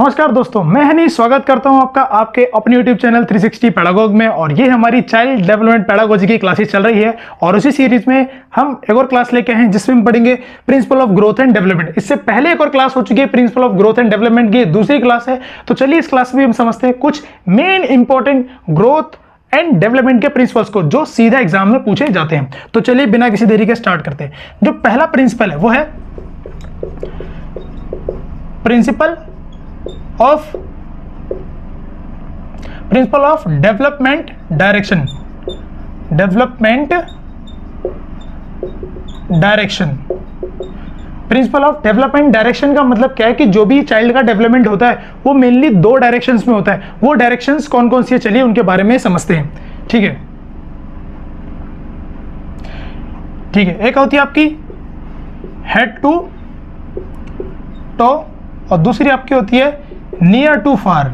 नमस्कार दोस्तों, मैं हनी स्वागत करता हूं आपका आपके अपने YouTube चैनल 360 पैडागोग में। और ये हमारी चाइल्ड डेवलपमेंट पैडागोजी की क्लासेस चल रही है और उसी सीरीज में हम एक और क्लास लेके आए हैं जिसमें हम पढ़ेंगे principle of growth and development. इससे पहले एक और क्लास हो चुकी है principle of growth and development की, दूसरी क्लास है। तो चलिए इस क्लास में हम समझते हैं कुछ main important growth and development के प्रिंसिपल्स को जो सीधा एग्जाम में पूछे जाते हैं। तो चलिए बिना किसी देरी के स्टार्ट करते हैं। जो पहला प्रिंसिपल है वो है principle of development direction. Principle of development direction का मतलब क्या है कि जो भी चाइल्ड का डेवलपमेंट होता है वो मेनली दो डायरेक्शंस में होता है। वो डायरेक्शंस कौन कौन सी है, चलिए उनके बारे में समझते हैं। ठीक है, एक होती है आपकी हेड टू टो और दूसरी आपकी होती है नियर टू फार।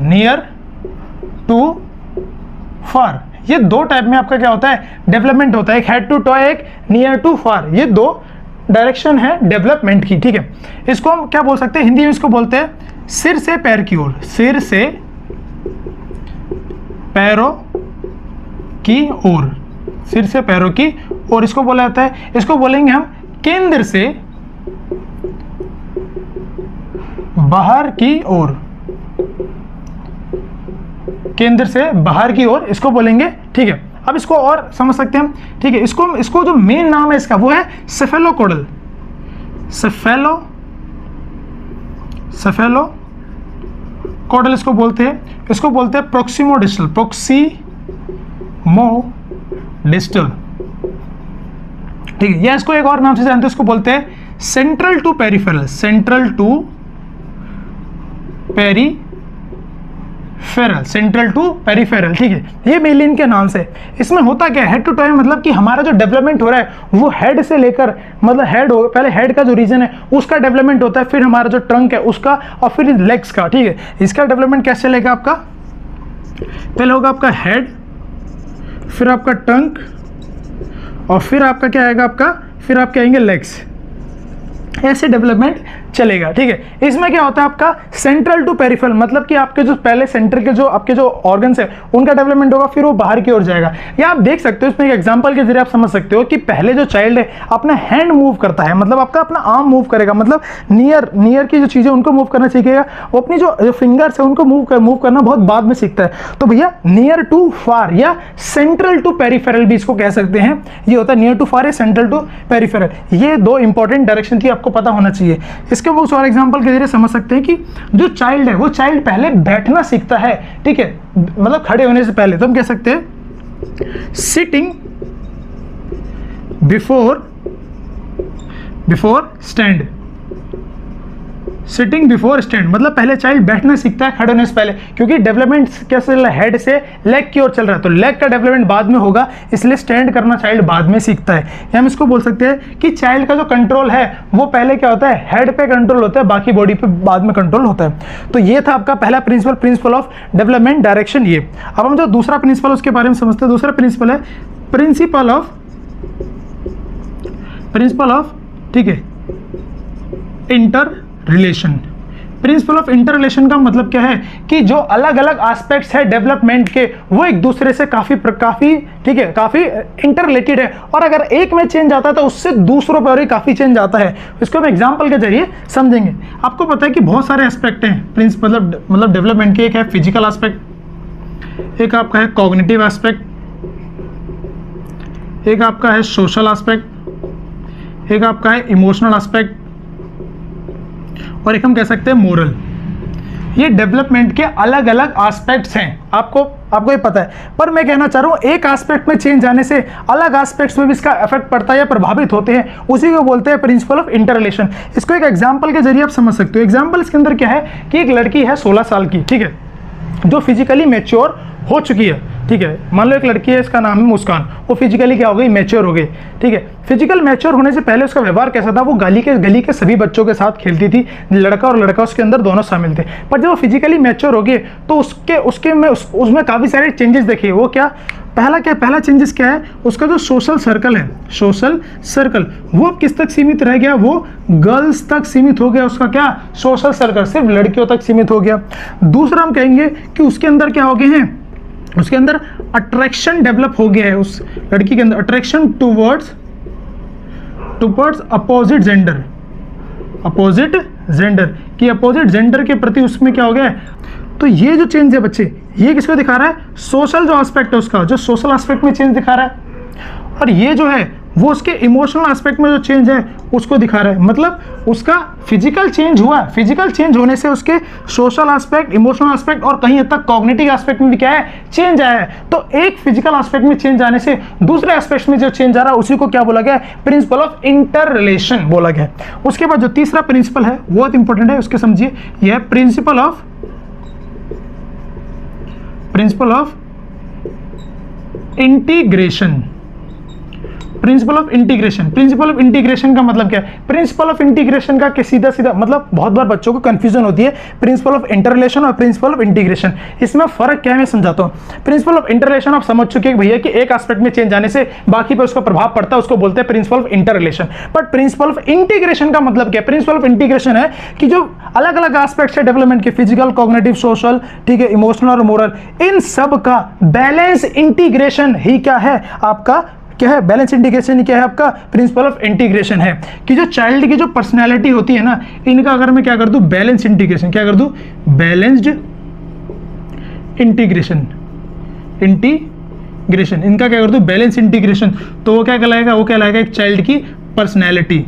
ये दो टाइप में आपका क्या होता है, डेवलपमेंट होता है। एक हेड टू टो, एक नियर टू फार। ये दो डायरेक्शन है डेवलपमेंट की। ठीक है, इसको हम क्या बोल सकते हैं, हिंदी में इसको बोलते हैं सिर से पैर की ओर, सिर से पैरों की ओर, सिर से पैरों की ओर इसको बोला जाता है। इसको बोलेंगे हम केंद्र से बाहर की ओर, केंद्र से बाहर की ओर इसको बोलेंगे। ठीक है, अब इसको और समझ सकते हैं हम। ठीक है, इसको जो मेन नाम है इसका वो है सेफेलोकोडल। सेफेलोकोडल इसको बोलते हैं। इसको बोलते हैं प्रोक्सिमोडिस्टल, ठीक है, या इसको एक और नाम से जानते हैं, इसको बोलते हैं central to peripheral, central to peripheral. ठीक है, ये मेनली इनके नाम से। इसमें होता क्या है, हेड टू टो मतलब कि हमारा जो डेवलपमेंट हो रहा है वो हेड से लेकर, मतलब पहले हेड का जो रीजन है उसका डेवलपमेंट होता है, फिर हमारा जो ट्रंक है उसका, और फिर लेग्स का। ठीक है, इसका डेवलपमेंट कैसे चलेगा आपका, पहले होगा आपका हेड, फिर आपका ट्रंक, और फिर आपका क्या आएगा आपका, फिर आपके आएंगे लेग्स। ऐसे डेवलपमेंट चलेगा। ठीक है, इसमें क्या होता है आपका सेंट्रल टू पेरिफेरल, मतलब कि आपके जो पहले सेंटर के जो आपके जो ऑर्गन्स है उनका डेवलपमेंट होगा, फिर वो बाहर की ओर जाएगा। या आप देख सकते हो इसमें एक एग्जांपल के जरिए आप समझ सकते हो कि पहले जो चाइल्ड है अपना हैंड मूव करता है, मतलब आपका अपना आर्म मूव करेगा, मतलब नियर की जो चीजें उनको मूव करना सीखेगा। वो अपनी जो फिंगर्स है उनको मूव करना बहुत बाद में सीखता है। तो भैया नियर टू फार या सेंट्रल टू पेरिफेरल भी इसको कह सकते हैं। ये होता है नियर टू फार या सेंट्रल टू पेरिफेरल। ये दो इंपॉर्टेंट डायरेक्शन थी, आपको पता होना चाहिए। इसके वो और एग्जांपल के जरिए समझ सकते हैं कि जो चाइल्ड है वो चाइल्ड पहले बैठना सीखता है। ठीक है, मतलब खड़े होने से पहले। तो हम कह सकते हैं sitting before stand, sitting before stand मतलब पहले चाइल्ड बैठना सीखता है खड़े होने से पहले, क्योंकि डेवलपमेंट कैसे चल रहा है, हेड से लेग की ओर चल रहा है। तो लेग का डेवलपमेंट बाद में होगा, इसलिए स्टैंड करना चाइल्ड बाद में सीखता है। या हम इसको बोल सकते हैं कि चाइल्ड का जो कंट्रोल है वो पहले क्या होता है, हेड पे कंट्रोल होता है, बाकी बॉडी पे बाद में कंट्रोल होता है। तो ये था आपका पहला प्रिंसिपल ऑफ डेवलपमेंट डायरेक्शन। ये अब हम जो दूसरा प्रिंसिपल उसके बारे में समझते हैं। दूसरा प्रिंसिपल है प्रिंसिपल ऑफ ठीक है inter relation. Principle of inter relation का मतलब क्या है कि जो अलग अलग एस्पेक्ट्स है डेवलपमेंट के वो एक दूसरे से काफी ठीक है काफी इंटर रिलेटेड है, और अगर एक में चेंज आता है तो उससे दूसरों पर भी काफी चेंज आता है। इसको हम एग्जांपल के जरिए समझेंगे। आपको पता है कि बहुत सारे एस्पेक्ट हैं प्रिंसिपल मतलब डेवलपमेंट के। एक है फिजिकल एस्पेक्ट, एक आपका है कॉग्निटिव एस्पेक्ट, एक आपका है सोशल एस्पेक्ट, एक आपका है इमोशनल एस्पेक्ट, और एक हम कह सकते हैं मोरल। ये डेवलपमेंट के अलग अलग एस्पेक्ट्स हैं, आपको ये पता है। पर मैं कहना चाह रहा हूं एक एस्पेक्ट में चेंज आने से अलग एस्पेक्ट्स में भी इसका इफेक्ट पड़ता है या प्रभावित होते हैं, उसी को बोलते हैं प्रिंसिपल ऑफ इंटर रिलेशन। इसको एक एग्जांपल के जरिए आप समझ सकते हो। एग्जांपल इसके अंदर क्या है कि एक लड़की है 16 साल की, ठीक है, जो फिजिकली मैच्योर हो चुकी है। ठीक है, मान लो एक लड़की है, इसका नाम है मुस्कान, वो फिजिकली क्या हो गई, मैच्योर हो गई। ठीक है, फिजिकल मैच्योर होने से पहले उसका व्यवहार कैसा था, वो गली के सभी बच्चों के साथ खेलती थी, लड़का और लड़का उसके अंदर दोनों शामिल थे। पर जब वो फिजिकली मैच्योर हो गई तो उसमें काफ़ी सारे चेंजेस देखे। वो क्या, पहला चेंजेस क्या है, उसका जो सोशल सर्कल है, सोशल सर्कल वो अब किस तक सीमित रह गया, वो गर्ल्स तक सीमित हो गया, उसका क्या सोशल सर्कल सिर्फ लड़कियों तक सीमित हो गया। दूसरा हम कहेंगे कि उसके अंदर क्या हो गए हैं, उसके अंदर अट्रैक्शन डेवलप हो गया है, उस लड़की के अंदर attraction towards opposite gender, opposite gender की अपोजिट जेंडर के प्रति उसमें क्या हो गया है। तो ये जो चेंज है बच्चे, ये किसको दिखा रहा है, सोशल जो एस्पेक्ट है उसका, जो सोशल एस्पेक्ट में चेंज दिखा रहा है, और ये जो है वो उसके इमोशनल एस्पेक्ट में जो चेंज है उसको दिखा रहा है। मतलब उसका फिजिकल चेंज हुआ, फिजिकल चेंज होने से उसके सोशल एस्पेक्ट, इमोशनल एस्पेक्ट और कहीं हद तक कॉग्निटिव एस्पेक्ट में भी क्या है, चेंज आया है। तो एक फिजिकल एस्पेक्ट में चेंज आने से दूसरे एस्पेक्ट में जो चेंज आ रहा है उसी को क्या बोला गया है, प्रिंसिपल ऑफ इंटर रिलेशन बोला गया है। उसके बाद जो तीसरा प्रिंसिपल है बहुत इंपॉर्टेंट है, उसके समझिए, यह है principal of integration. Principal of integration, principal of integration का मतलब क्या है, प्रिंसिपल ऑफ इंटीग्रेशन का सीधा सीधा मतलब बहुत बार बच्चों को कंफ्यूजन होती है प्रिंसिपल ऑफ इंटररिलेशन और प्रिंसिपल ऑफ इंटीग्रेशन। इसमें फर्क क्या है मैं समझाता हूं। प्रिंसिपल ऑफ इंटररिलेशन आप समझ चुके हैं भैया कि एक एस्पेक्ट में चेंज आने से बाकी पे उसका प्रभाव पड़ता है, उसको बोलते हैं principle of interrelation. But principle of integration का मतलब क्या है, प्रिंसिपल ऑफ इंटीग्रेशन है कि जो अलग अलग एस्पेक्ट्स है डेवलपमेंट के, फिजिकल, कॉग्निटिव, सोशल, ठीक है, इमोशनल और मोरल, इन सब का बैलेंस इंटीग्रेशन ही क्या है आपका, क्या है, बैलेंस इंटीग्रेशन क्या है आपका, प्रिंसिपल ऑफ इंटीग्रेशन है। कि जो चाइल्ड की जो पर्सनैलिटी होती है ना, इनका अगर मैं क्या कर दूं, बैलेंस इंटीग्रेशन, क्या कर दूं, बैलेंस्ड इंटीग्रेशन, इनका क्या कर दूं, बैलेंस इंटीग्रेशन, तो वो क्या कहलाएगा, वो कहलाएगा एक चाइल्ड की पर्सनैलिटी,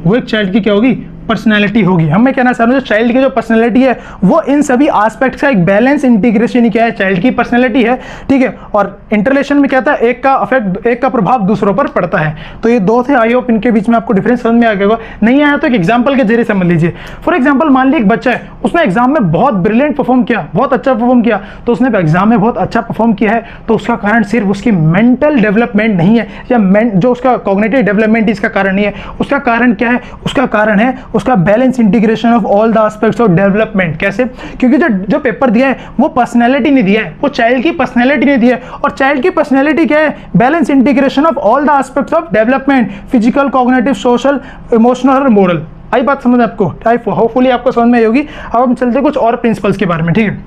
वो एक चाइल्ड की क्या होगी, पर्सनैलिटी होगी। हम मैं कहना चाह रहा हूं जो चाइल्ड की जो पर्सनैलिटी है वो इन सभी एस्पेक्ट्स का एक बैलेंस इंटीग्रेशन ही क्या है, चाइल्ड की पर्सनैलिटी है, ठीक है। और इंटररिलेशन में क्या था, एक का अफेक्ट, एक का प्रभाव दूसरों पर पड़ता है। तो ये दो थे, आई होप इनके बीच में आपको डिफरेंस समझ में आ गया होगा। नहीं आया तो एक एग्जाम्पल के जरिए समझ लीजिए। फॉर एग्जाम्पल मान लीजिए एक बच्चा है, उसने एग्जाम में बहुत ब्रिलियंट परफॉर्म किया, बहुत अच्छा परफॉर्म किया, तो उसने एग्जाम में बहुत अच्छा परफॉर्म किया है, तो उसका कारण सिर्फ उसकी मेंटल डेवलपमेंट नहीं है, या जो उसका कॉग्निटिव डेवलपमेंट इसका कारण नहीं है। उसका कारण क्या है, उसका कारण है उसका balance integration of all the aspects of development. कैसे, क्योंकि जो पेपर दिया है वो पर्सनैलिटी नहीं दिया है, वो चाइल्ड की पर्सनैलिटी नहीं दिया है, और चाइल्ड की पर्सनैलिटी क्या है, balance integration of all the aspects of development, physical, cognitive, social, emotional और मोरल। आई बात समझ आपको, होपफुली आपको समझ में आई होगी। अब हम चलते कुछ और प्रिंसिपल्स के बारे में, ठीक है।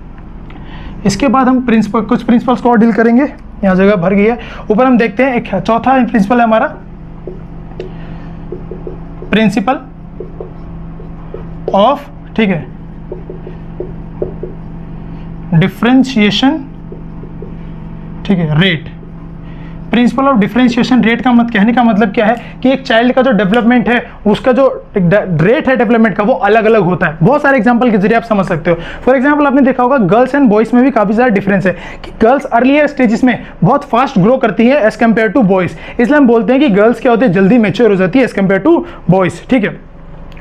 इसके बाद हम कुछ प्रिंसिपल्स को और डील करेंगे, यहाँ जगह भर गई है। ऊपर हम देखते हैं एक चौथा प्रिंसिपल है हमारा, प्रिंसिपल ऑफ, ठीक है, डिफरेंशिएशन, ठीक है, rate. Principle of differentiation rate का कहने का मतलब क्या है कि एक चाइल्ड का जो डेवलपमेंट है उसका जो रेट है डेवलपमेंट का वो अलग अलग होता है। बहुत सारे एग्जांपल के जरिए आप समझ सकते हो। फॉर एग्जांपल आपने देखा होगा गर्ल्स एंड बॉयज में भी काफी सारा डिफरेंस है कि गर्ल्स अर्लियर स्टेजेस में बहुत फास्ट ग्रो करती है एज कम्पेयर टू बॉयज, इसलिए हम बोलते हैं कि गर्ल्स क्या होते हैं, जल्दी मैच्योर हो जाती है एज कम्पेयर टू बॉयज, ठीक है,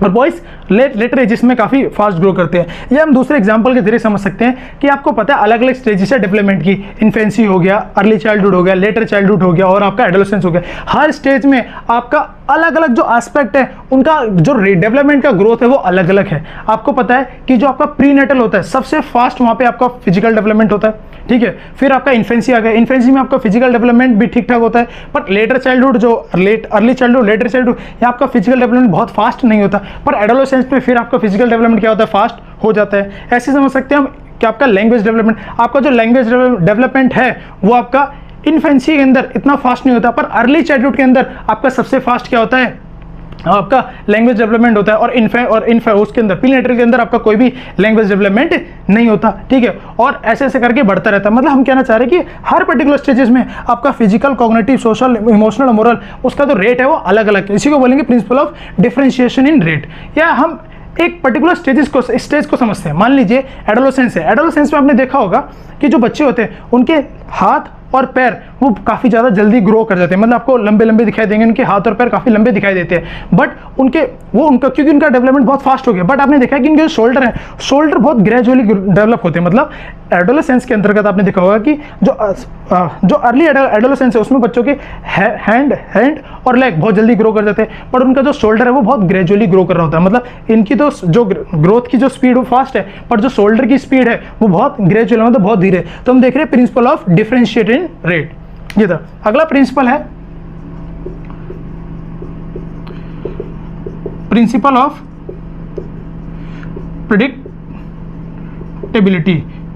और बॉयज लेटर एजेस में काफ़ी फास्ट ग्रो करते हैं। ये हम दूसरे एग्जांपल के जरिए समझ सकते हैं कि आपको पता है अलग अलग स्टेजेस है डेवलपमेंट की, इन्फेंसी हो गया, अर्ली चाइल्डहुड हो गया, लेटर चाइल्डहुड हो गया और आपका एडोलेसेंस हो गया। हर स्टेज में आपका अलग अलग जो एस्पेक्ट है उनका जो डेवलपमेंट का ग्रोथ है वो अलग अलग है। आपको पता है कि जो आपका प्रीनेटल होता है सबसे फास्ट वहाँ पे आपका फिजिकल डेवलपमेंट होता है, ठीक है, फिर आपका इन्फेंसी आ गया, इन्फेंसी में आपका फिजिकल डेवलपमेंट भी ठीक ठाक होता है, पर लेटर चाइल्डहुड जो अर्ली चाइल्डहुड, लेटर चाइल्डहुड, यहाँ आपका फिजिकल डेवलपमेंट बहुत फास्ट नहीं होता, पर एडोलेसेंस में फिर आपका फिजिकल डेवलपमेंट क्या होता है, फास्ट हो जाता है। ऐसे समझ सकते हैं हम कि आपका लैंग्वेज डेवलपमेंट, आपका जो लैंग्वेज डेवलपमेंट है वो आपका इन्फेंसी के अंदर इतना फास्ट नहीं होता, पर अर्ली चाइल्डहुड के अंदर आपका सबसे फास्ट क्या होता है, आपका लैंग्वेज डेवलपमेंट होता है, और उसके अंदर प्रीनेटल के अंदर आपका कोई भी लैंग्वेज डेवलपमेंट नहीं होता, ठीक है। और ऐसे ऐसे करके बढ़ता रहता है। मतलब हम कहना चाह रहे हैं कि हर पर्टिकुलर स्टेजेस में आपका physical, cognitive, social, emotional, moral, उसका जो रेट है वो अलग अलग है। इसी को बोलेंगे principle of differentiation in rate. या हम एक पर्टिकुलर स्टेज को समझते हैं। मान लीजिए एडोलेसेंस है, एडोलेसेंस में आपने देखा होगा कि जो बच्चे होते हैं उनके हाथ और पैर वो काफ़ी ज़्यादा जल्दी ग्रो कर जाते हैं, मतलब आपको लंबे लंबे दिखाई देंगे, उनके हाथ और पैर काफ़ी लंबे दिखाई देते हैं, बट क्योंकि उनका डेवलपमेंट बहुत फास्ट हो गया। बट आपने देखा कि इनके जो शोल्डर है, शोल्डर बहुत ग्रेजुअली डेवलप होते हैं। मतलब एडोलेसेंस के अंतर्गत आपने देखा होगा कि जो अर्ली एडोलेसेंस है उसमें बच्चों के हैंड और लेग बहुत जल्दी ग्रो कर जाते हैं, पर उनका जो शोल्डर है वो बहुत ग्रेजुअली ग्रो कर रहा होता है। मतलब इनकी तो जो ग्रोथ की जो स्पीड वो फास्ट है, पर जो शोल्डर की स्पीड है वो बहुत ग्रेजुअल, मतलब बहुत धीरे। तो हम देख रहे हैं principle of differentiate in in rate. ये था। अगला प्रिंसिपल है principle of predictability.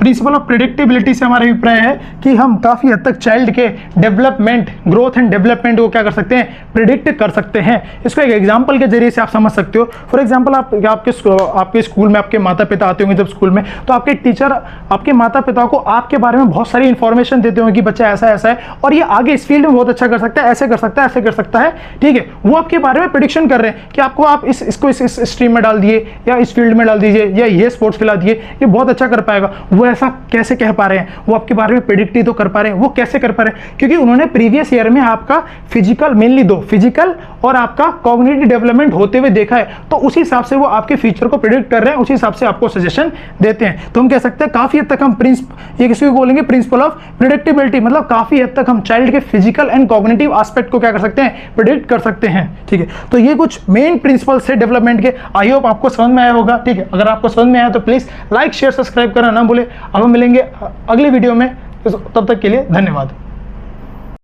Principle of predictability से हमारा अभिप्राय है कि हम काफ़ी हद तक चाइल्ड के डेवलपमेंट, ग्रोथ एंड डेवलपमेंट को क्या कर सकते हैं, प्रिडिक्ट कर सकते हैं। इसको एक एग्जांपल के जरिए से आप समझ सकते हो। फॉर एग्जांपल आपके स्कूल में आपके माता पिता आते होंगे जब स्कूल में, तो आपके टीचर आपके माता पिता को आपके बारे में बहुत सारी इंफॉर्मेशन देते होंगे कि बच्चा ऐसा ऐसा है और ये आगे इस फील्ड में बहुत अच्छा कर सकता है, ऐसे कर सकता है, ऐसे कर सकता है, ठीक है। वो आपके बारे में प्रिडिक्शन कर रहे हैं कि आपको आप इसको इस स्ट्रीम में डाल दिए या इस फील्ड में डाल दीजिए या ये स्पोर्ट्स खिला दिए, ये बहुत अच्छा कर पाएगा। वो ऐसा कैसे कह पा रहे हैं, वो आपके बारे में प्रेडिक्ट ही तो कर पा रहे हैं। वो कैसे कर पा रहे हैं, क्योंकि उन्होंने प्रीवियस ईयर में आपका फिजिकल, मेनली दो, फिजिकल और आपका कॉग्निटिव डेवलपमेंट होते हुए देखा है, तो उसी हिसाब से वो आपके फ्यूचर को प्रेडिक्ट कर रहे हैं, उसी हिसाब से आपको सजेशन देते हैं। तो हम कह सकते हैं काफी हद तक हम ये किसी को बोलेंगे प्रिंसिपल ऑफ प्रेडिक्टेबिलिटी, मतलब काफी हद तक हम चाइल्ड के फिजिकल एंड कॉग्निटिव एस्पेक्ट को क्या कर सकते हैं, प्रेडिक्ट कर सकते हैं, ठीक है। तो ये कुछ मेन प्रिंसिपल से डेवलपमेंट के। आई होप आपको समझ में आया होगा, ठीक है। अगर आपको समझ में आया तो प्लीज लाइक शेयर सब्सक्राइब करना ना भूले। अब हम मिलेंगे अगले वीडियो में, तब तक के लिए धन्यवाद।